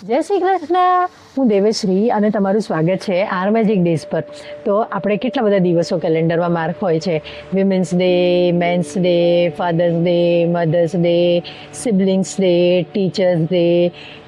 જય શ્રી કૃષ્ણ. હું દેવશ્રી અને તમારું સ્વાગત છે આર મેજિક ડેઝ પર. તો આપણે કેટલા બધા દિવસો કેલેન્ડરમાં માર્ક હોય છે. Women's Day, Men's Day, Father's Day, Mother's Day, Siblings Day, Teachers' Day,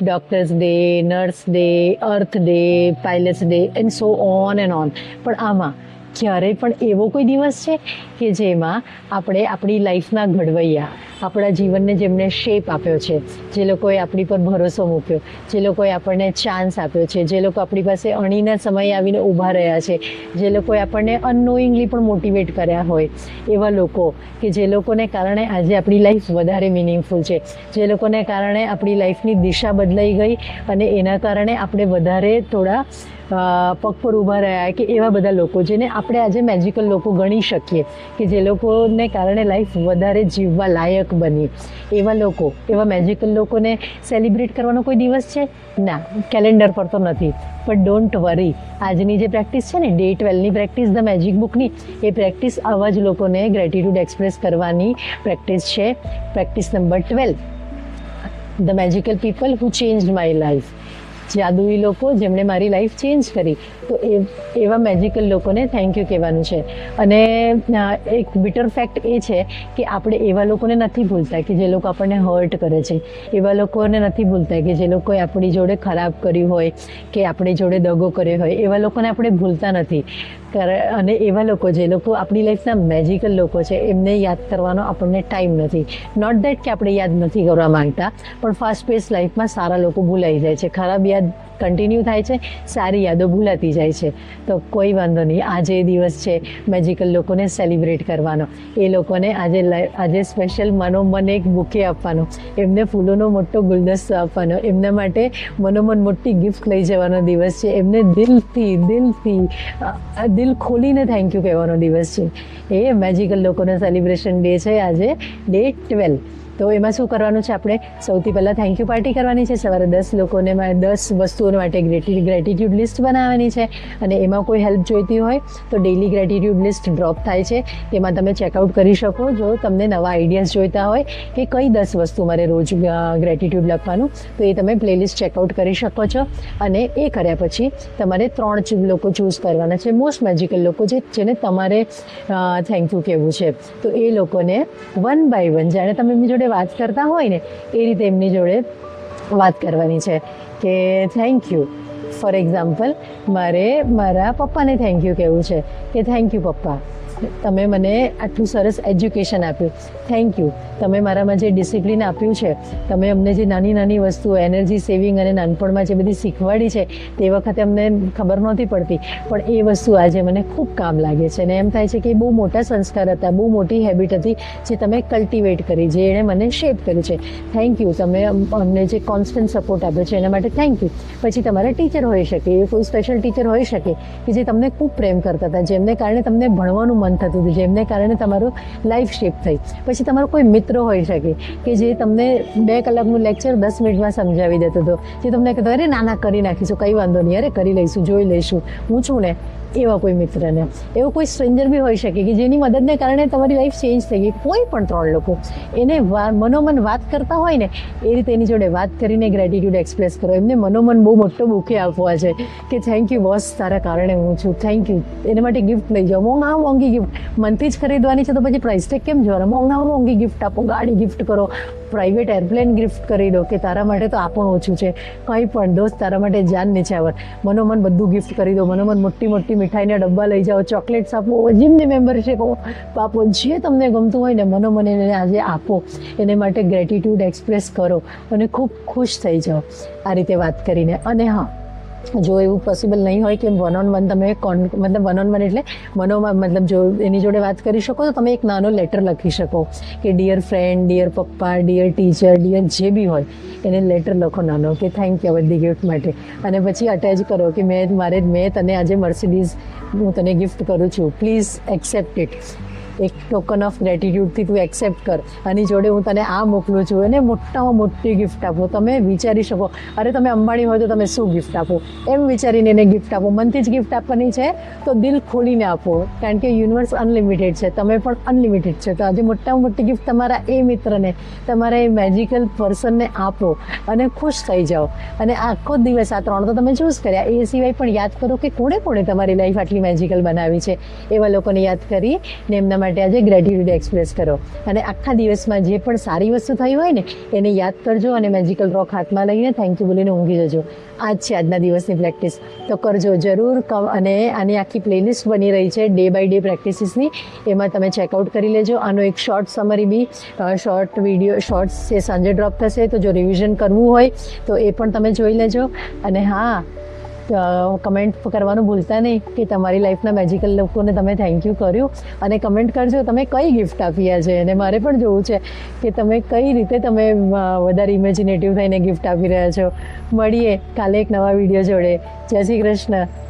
Doctors' Day, Nurse Day, Earth Day, Pilots' Day and so on and on. પણ આમાં ક્યારેય પણ એવો કોઈ દિવસ છે કે જેમાં આપણે આપણી લાઈફના ઘડવૈયા, આપણા જીવનને જેમણે શેપ આપ્યો છે, જે લોકોએ આપણી પર ભરોસો મૂક્યો, જે લોકોએ આપણને ચાન્સ આપ્યો છે, જે લોકો આપણી પાસે અણીના સમયે આવીને ઊભા રહ્યા છે, જે લોકોએ આપણને અનનોઈંગલી પણ મોટિવેટ કર્યા હોય, એવા લોકો કે જે લોકોને કારણે આજે આપણી લાઈફ વધારે મિનિંગફુલ છે, જે લોકોને કારણે આપણી લાઈફની દિશા બદલાઈ ગઈ અને એના કારણે આપણે વધારે થોડા પગ પર ઊભા રહ્યા, કે એવા બધા લોકો જેને આપણે આજે મેજિકલ લોકો ગણી શકીએ, કે જે લોકોને કારણે લાઈફ વધારે જીવવા લાયક બની. એવા લોકો, એવા મેજિકલ લોકોને સેલિબ્રેટ કરવાનો કોઈ દિવસ છે? ના, કેલેન્ડર પર તો નથી. પણ ડોન્ટ વરી, આજની જે પ્રેક્ટિસ છે ને, ડે 12ની પ્રેક્ટિસ, ધ મેજિક બુકની, એ પ્રેક્ટિસ આવા જ લોકોને ગ્રેટિટ્યૂડ એક્સપ્રેસ કરવાની પ્રેક્ટિસ છે. Practice number 12, the magical people who changed my life. જાદુઈ લોકો જેમણે મારી લાઈફ ચેન્જ કરી. તો એવા મેજિકલ લોકોને થેન્ક યુ કહેવાનું છે. અને એક બિટર ફેક્ટ એ છે કે આપણે એવા લોકોને નથી ભૂલતા કે જે લોકો આપણને હર્ટ કરે છે. એવા લોકોને નથી ભૂલતા કે જે લોકોએ આપણી જોડે ખરાબ કર્યું હોય, કે આપણી જોડે દગો કર્યો હોય. એવા લોકોને આપણે ભૂલતા નથી. અને એવા લોકો, જે લોકો આપણી લાઈફના મેજિકલ લોકો છે, એમને યાદ કરવાનો આપણને ટાઈમ નથી. નોટ દેટ કે આપણે યાદ નથી કરવા માંગતા, પણ ફાસ્ટ પેસ લાઈફમાં સારા લોકો ભૂલાઈ જાય છે, ખરાબ યાદ કન્ટિન્યુ થાય છે, સારી યાદો ભૂલાતી જાય છે. તો કોઈ વાંધો નહીં, આજે દિવસ છે મેજિકલ લોકોને સેલિબ્રેટ કરવાનો. એ લોકોને આજે સ્પેશિયલ મનોમન એક બુકે આપવાનો, એમને ફૂલોનો મોટો ગુલદસ્તો આપવાનો, એમના માટે મનોમન મોટી ગિફ્ટ લઈ જવાનો દિવસ છે. એમને દિલ ખોલીને થેન્ક યુ કહેવાનો દિવસ છે. એ મેજિકલ લોકોનો સેલિબ્રેશન ડે છે આજે, ડે 12. તો એમાં શું કરવાનું છે? આપણે સૌથી પહેલાં થેન્ક યુ પાર્ટી કરવાની છે. સવારે 10 લોકોને 10 વસ્તુઓ માટે ગ્રેટિટ્યૂડ લિસ્ટ બનાવવાની છે. અને એમાં કોઈ હેલ્પ જોઈતી હોય તો ડેઇલી ગ્રેટિટ્યૂડ લિસ્ટ ડ્રોપ થાય છે, તેમાં તમે ચેકઆઉટ કરી શકો. જો તમને નવા આઈડિયાઝ જોઈતા હોય કે કઈ 10 વસ્તુ મારે રોજ ગ્રેટિટ્યૂડ લખવાનું, તો એ તમે પ્લેલિસ્ટ ચેકઆઉટ કરી શકો છો. અને એ કર્યા પછી તમારે 3 લોકો ચૂઝ કરવાના છે, મોસ્ટ મેજિકલ લોકો, જેને તમારે થેન્ક યુ કહેવું છે. તો એ લોકોને 1 by 1, જાણે તમે એમની જોડે વાત કરતા હોય ને એ રીતે એમની જોડે વાત કરવાની છે કે થેન્ક યુ. ફોર એક્ઝામ્પલ, મારે મારા પપ્પાને થેન્ક યુ કહેવું છે કે થેન્ક યુ પપ્પા, તમે મને આટલું સરસ એજ્યુકેશન આપ્યું. થેન્ક યુ, તમે મારામાં જે ડિસિપ્લિન આપ્યું છે, તમે અમને જે નાની નાની વસ્તુઓ, એનર્જી સેવિંગ અને નાનપણમાં જે બધી શીખવાડી છે, તે વખતે અમને ખબર નહોતી પડતી, પણ એ વસ્તુ આજે મને ખૂબ કામ લાગે છે. અને એમ થાય છે કે એ બહુ મોટા સંસ્કાર હતા, બહુ મોટી હેબિટ હતી જે તમે કલ્ટિવેટ કરી, જે એણે મને શેપ કર્યું છે. થેન્ક યુ, તમે અમને જે કોન્સ્ટન્ટ સપોર્ટ આપ્યો છે એના માટે થેન્ક યુ. પછી તમારા ટીચર હોઈ શકે, એ કોઈ સ્પેશિયલ ટીચર હોઈ શકે કે જે તમને ખૂબ પ્રેમ કરતા હતા, જેમને કારણે તમને ભણવાનું મન થતું હતું, જેમને કારણે તમારું લાઈફ શેપ થઈ. પછી તમારો કોઈ મિત્ર હોઈ શકે કે જે તમને 2 કલાકનું લેક્ચર 10 મિનિટમાં સમજાવી દેતો હતો, જે તમને કહેતો, અરે નાના કરી નાખીશું, કંઈ વાંધો નહીં, અરે કરી લઈશું, જોઈ લઈશું, હું છું ને. એવા કોઈ મિત્રને, એવો કોઈ સ્ટ્રેન્જર બી હોઈ શકે કે જેની મદદને કારણે તમારી લાઈફ ચેન્જ થઈ ગઈ. કોઈ પણ 3 લોકો એને મનોમન વાત કરતા હોય ને એ રીતે એની જોડે વાત કરીને ગ્રેટિટ્યૂડ એક્સપ્રેસ કરો. એમને મનોમન બહુ મોટો બુકે આપવા છે કે થેન્ક યુ બોસ, તારા કારણે હું છું, થેન્ક યુ. એના માટે ગિફ્ટ લઈ જાઓ, મોંઘી ગિફ્ટ, મનથી જ ખરીદવાની છે તો પછી પ્રાઇસ ટેગ કેમ જોવાનો? મોંઘી ગિફ્ટ આપો, ગાડી ગિફ્ટ કરો, પ્રાઇવેટ એરપ્લેન ગિફ્ટ કરી દો કે તારા માટે તો આ પણ ઓછું છે, કંઈ પણ દોસ્ત, તારા માટે જાન નિછાવર. મનોમન બધું ગિફ્ટ કરી દો, મનોમન મોટી મીઠાઈના ડબ્બા લઈ જાઓ, ચોકલેટ્સ આપો, જીમની મેમ્બરશીપ આપો, જે તમને ગમતું હોય ને મનોમન એને આજે આપો. એને માટે ગ્રેટિટ્યૂડ એક્સપ્રેસ કરો અને ખૂબ ખુશ થઈ જાઓ આ રીતે વાત કરીને. અને હા, જો એવું પોસિબલ નહીં હોય કે 1-on-1 તમે મતલબ 1-on-1 એટલે મતલબ જો એની જોડે વાત કરી શકો તો તમે એક નાનો લેટર લખી શકો કે ડિયર ફ્રેન્ડ, ડિયર પપ્પા, ડિયર ટીચર, ડિયર જે બી હોય એને લેટર લખો નાનો કે થેન્ક યુ બધી ગિફ્ટ માટે. અને પછી અટેચ કરો કે મેં તને આજે મર્સિડીઝ હું તને ગિફ્ટ કરું છું, પ્લીઝ એક્સેપ્ટ ઇટ. એક ટોકન ઓફ ગ્રેટિટ્યૂડથી તું એક્સેપ્ટ કર. આની જોડે હું તને આ મોકલું છું અને મોટામાં મોટી ગિફ્ટ આપો. તમે વિચારી શકો, અરે તમે અંબાણી હોય તો તમે શું ગિફ્ટ આપો, એમ વિચારીને એને ગિફ્ટ આપો. મનથી જ ગિફ્ટ આપવાની છે તો દિલ ખોલીને આપો, કારણ કે યુનિવર્સ અનલિમિટેડ છે, તમે પણ અનલિમિટેડ છે. તો આજે મોટામાં મોટી ગિફ્ટ તમારા એ મિત્રને, તમારા એ મેજિકલ પર્સનને આપો અને ખુશ થઈ જાઓ. અને આખો દિવસ આ 3 તો તમે ચૂઝ કર્યા, એ સિવાય પણ યાદ કરો કે કોણે તમારી લાઈફ આટલી મેજિકલ બનાવી છે. એવા લોકોને યાદ કરીને એમના માટે આજે ગ્રેટિટ્યૂડ એક્સપ્રેસ કરો. અને આખા દિવસમાં જે પણ સારી વસ્તુ થઈ હોય ને એને યાદ કરજો અને મેજિકલ રોક હાથમાં લઈને થેન્ક યુ બોલીને ઊંઘી જજો. આ જ છે આજના દિવસની પ્રેક્ટિસ, તો કરજો જરૂર. અને આની આખી પ્લેલિસ્ટ બની રહી છે ડે બાય ડે પ્રેક્ટિસીસની, એમાં તમે ચેકઆઉટ કરી લેજો. આનો એક શોર્ટ સમરી બી, શોર્ટ વિડીયો શોર્ટ્સ એ સાંજે ડ્રોપ થશે, તો જો રિવિઝન કરવું હોય તો એ પણ તમે જોઈ લેજો. અને હા, કમેન્ટ કરવાનું ભૂલતા નહીં કે તમારી લાઈફના મેજિકલ લોકોને તમે થેન્ક યુ કર્યું, અને કમેન્ટ કરજો તમે કઈ ગિફ્ટ આપી છે. અને મારે પણ જોવું છે કે તમે કઈ રીતે તમે વધારે ઇમેજિનેટિવ થઈને ગિફ્ટ આપી રહ્યા છો. મળીએ કાલે એક નવા વિડીયો જોડે. જય શ્રી કૃષ્ણ.